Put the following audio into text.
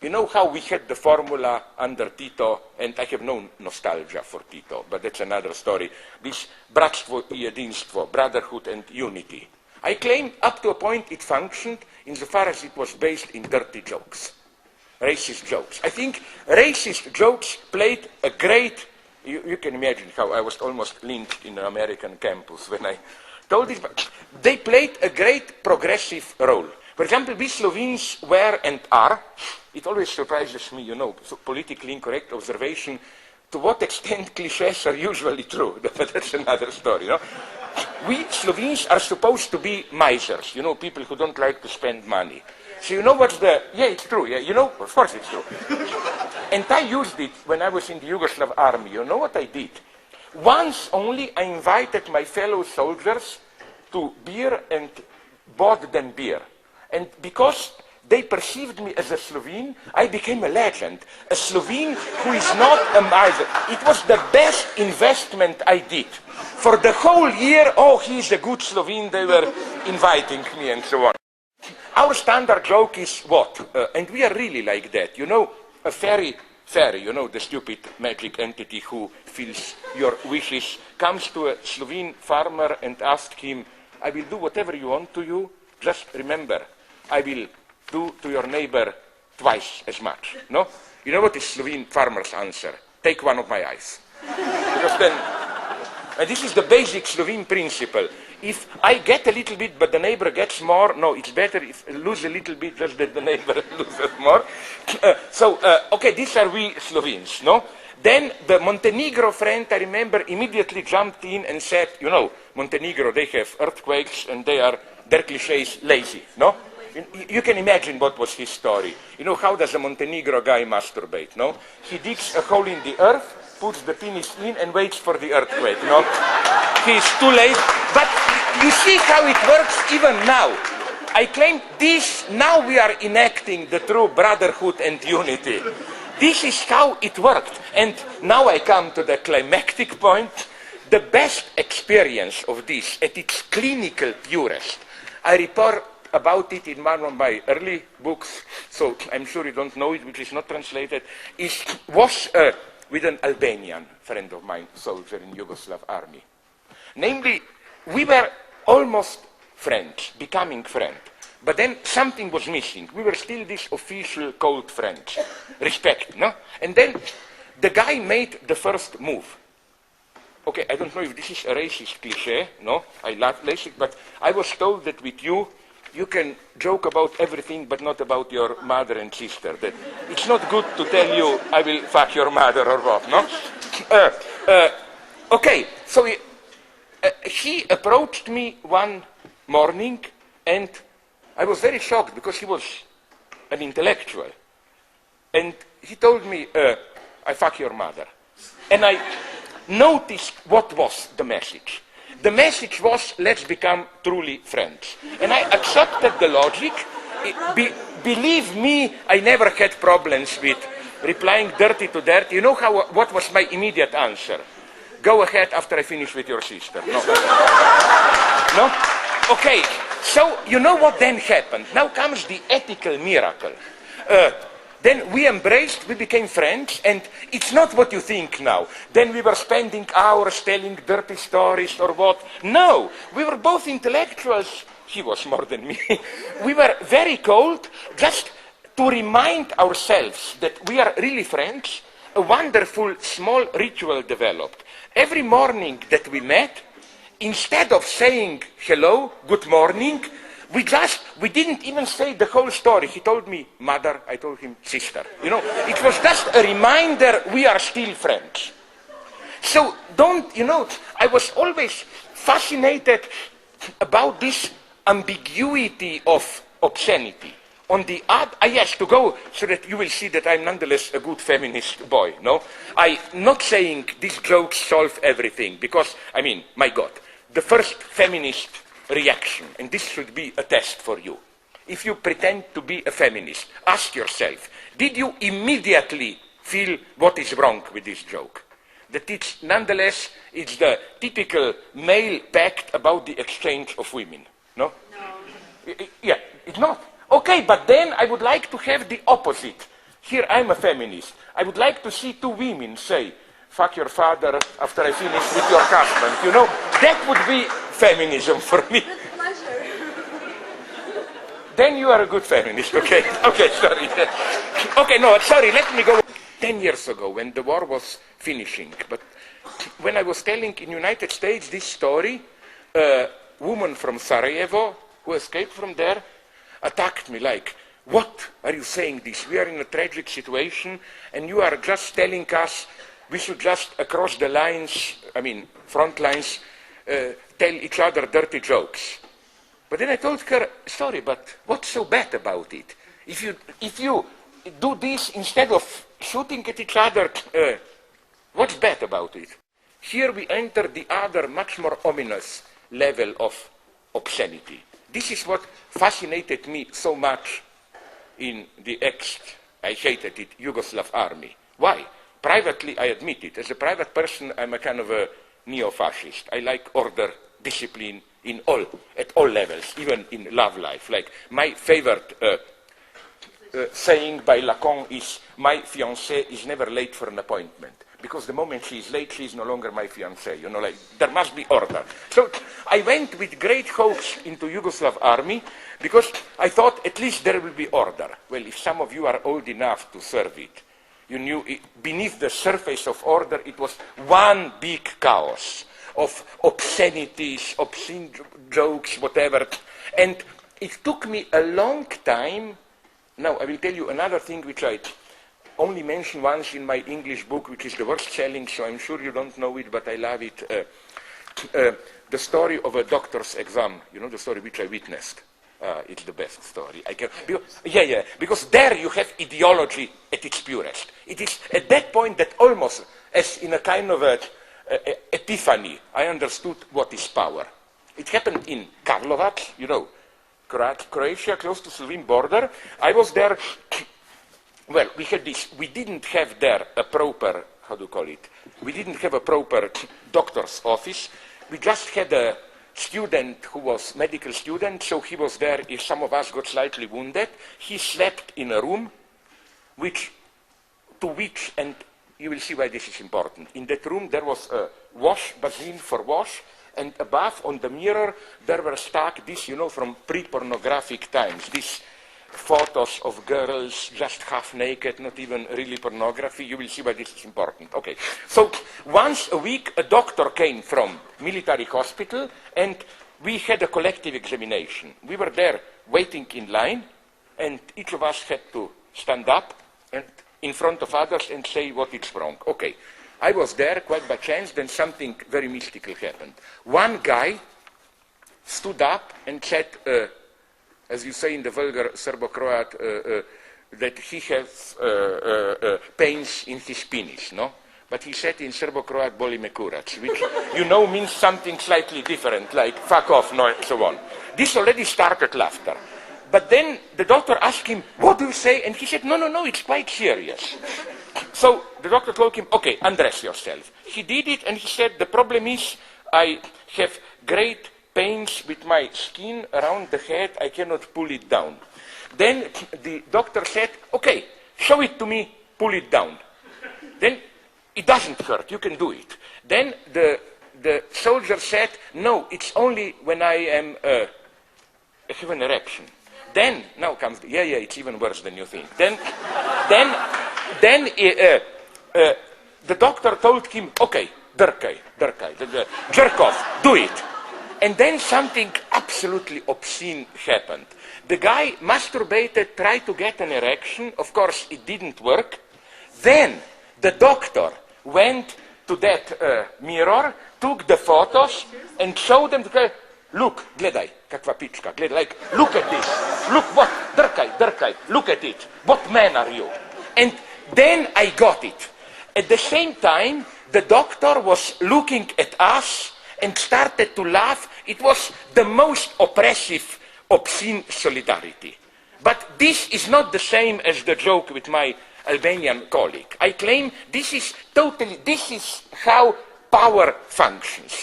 You know how we had the formula under Tito, and I have no nostalgia for Tito, but that's another story. This bratstvo I jedinstvo, brotherhood and unity. I claim up to a point it functioned insofar as it was based in dirty jokes, racist jokes. I think racist jokes played a great, you can imagine how I was almost lynched in an American campus when I told this, but they played a great progressive role. For example, we Slovenes were and are, it always surprises me, you know, so politically incorrect observation, to what extent cliches are usually true, but that's another story, you know. We Slovenes are supposed to be misers, you know, people who don't like to spend money. So you know what's the, yeah, it's true, yeah, you know, of course it's true. And I used it when I was in the Yugoslav army. You know what I did? Once only I invited my fellow soldiers to beer and bought them beer. And because they perceived me as a Slovene, I became a legend. A Slovene who is not a miser. It was the best investment I did. For the whole year, oh, he's a good Slovene, they were inviting me and so on. Our standard joke is what? And we are really like that. You know, a fairy, you know, the stupid magic entity who fills your wishes, comes to a Slovene farmer and asks him, I will do whatever you want to you, just remember, I will do to your neighbor twice as much. No? You know what is Slovene farmer's answer? Take one of my eyes. Because then, and this is the basic Slovene principle. If I get a little bit, but the neighbor gets more, no, it's better if I lose a little bit, just that the neighbor loses more. Okay, these are we Slovenes, no? Then the Montenegro friend, I remember, immediately jumped in and said, you know, Montenegro, they have earthquakes and their cliches lazy, no? You can imagine what was his story. You know, how does a Montenegro guy masturbate, no? He digs a hole in the earth, puts the penis in and waits for the earthquake, no? He's too late. But you see how it works even now. I claim this, now we are enacting the true brotherhood and unity. This is how it worked. And now I come to the climactic point. The best experience of this at its clinical purest, I report about it in one of my early books, so I'm sure you don't know it, which is not translated, was with an Albanian friend of mine, soldier in Yugoslav army. Namely, we were almost friends, becoming friends. But then something was missing. We were still this official cold friends. Respect, no? And then the guy made the first move. Okay, I don't know if this is a racist cliche, no? I love racist, but I was told that with you, you can joke about everything, but not about your mother and sister. That it's not good to tell you, I will fuck your mother or what, no? Okay, so he approached me one morning, and I was very shocked because he was an intellectual. And he told me, I fuck your mother. And I noticed what was the message. The message was, let's become truly friends. And I accepted the logic. Believe me, I never had problems with replying dirty to dirty. You know what was my immediate answer? Go ahead after I finish with your sister. No? No? Okay, so you know what then happened? Now comes the ethical miracle. Then we embraced, we became friends, and it's not what you think now. Then we were spending hours telling dirty stories or what. No, we were both intellectuals. He was more than me. We were very cold, just to remind ourselves that we are really friends. A wonderful small ritual developed. Every morning that we met, instead of saying hello, good morning, we didn't even say the whole story. He told me mother, I told him sister. You know, it was just a reminder we are still friends. So I was always fascinated about this ambiguity of obscenity. On the other, yes, to go so that you will see that I'm nonetheless a good feminist boy, no? I'm not saying these jokes solve everything, because, I mean, my God, the first feminist reaction, and this should be a test for you. If you pretend to be a feminist, ask yourself, did you immediately feel what is wrong with this joke? That it's, nonetheless, it's the typical male pact about the exchange of women, no? No. Yeah, it's not. Okay, but then I would like to have the opposite Here I'm a feminist. I would like to see two women say, fuck your father after I finish with your husband. You know, that would be feminism for me. With pleasure. Then you are a good feminist, okay? Okay, sorry. Okay, no, sorry, let me go. 10 years ago, when the war was finishing, but when I was telling in United States this story, a woman from Sarajevo who escaped from there attacked me like, what are you saying this? We are in a tragic situation and you are just telling us we should just across the lines, I mean front lines, tell each other dirty jokes. But then I told her, sorry, but what's so bad about it? If you do this instead of shooting at each other, what's bad about it? Here we enter the other, much more ominous level of obscenity. This is what fascinated me so much in the I hated it, Yugoslav army. Why? Privately, I admit it. As a private person, I'm a kind of a neo-fascist. I like order, discipline at all levels, even in love life. Like my favorite saying by Lacan is, my fiancée is never late for an appointment. Because the moment she is late, she is no longer my fiancée. You know, like, there must be order. So I went with great hopes into Yugoslav army because I thought at least there will be order. Well, if some of you are old enough to serve it, you knew beneath the surface of order, it was one big chaos of obscenities, obscene jokes, whatever. And it took me a long time. Now, I will tell you another thing which I only mention once in my English book, which is the worst selling, so I'm sure you don't know it, but I love it. The story of a doctor's exam, you know, the story which I witnessed. It's the best story. Because there you have ideology at its purest. It is at that point that almost, as in a kind of epiphany, I understood what is power. It happened in Karlovac, you know, Croatia, close to Slovene border. I was there. Well, we had this. We didn't have there a proper, how do you call it? We didn't have a proper doctor's office. We just had a student who was medical student, so he was there if some of us got slightly wounded. He slept in a room, and you will see why this is important. In that room there was a wash basin for wash, and above on the mirror there were stuck this, you know, from pre-pornographic times, these photos of girls just half naked, not even really pornography. You will see why this is important. Okay, so once a week a doctor came from military hospital and we had a collective examination. We were there waiting in line and each of us had to stand up and in front of others and say what is wrong. Okay, I was there quite by chance, then something very mystical happened. One guy stood up and said, as you say in the vulgar Serbo-Croat, that he has pains in his penis, no? But he said in Serbo-Croat, boli me kurac, which, you know, means something slightly different, like fuck off, no, and so on. This already started laughter. But then the doctor asked him, what do you say? And he said, no, it's quite serious. So the doctor told him, okay, undress yourself. He did it, and he said, the problem is I have great pains with my skin around the head, I cannot pull it down. Then the doctor said, okay, show it to me, pull it down. Then it doesn't hurt, you can do it. Then the soldier said, no, it's only when I have an erection. Then, now comes, it's even worse than you think. Then the doctor told him, okay, drkaj, jerk off, do it. And then something absolutely obscene happened. The guy masturbated, tried to get an erection. Of course, it didn't work. Then the doctor went to that mirror, took the photos, and showed them the guy, look, gledaj, kakva pička, gledaj, like, look at this. Look what, drkaj, look at it. What man are you? And then I got it. At the same time, the doctor was looking at us and started to laugh. It was the most oppressive, obscene solidarity. But this is not the same as the joke with my Albanian colleague. I claim this is how power functions.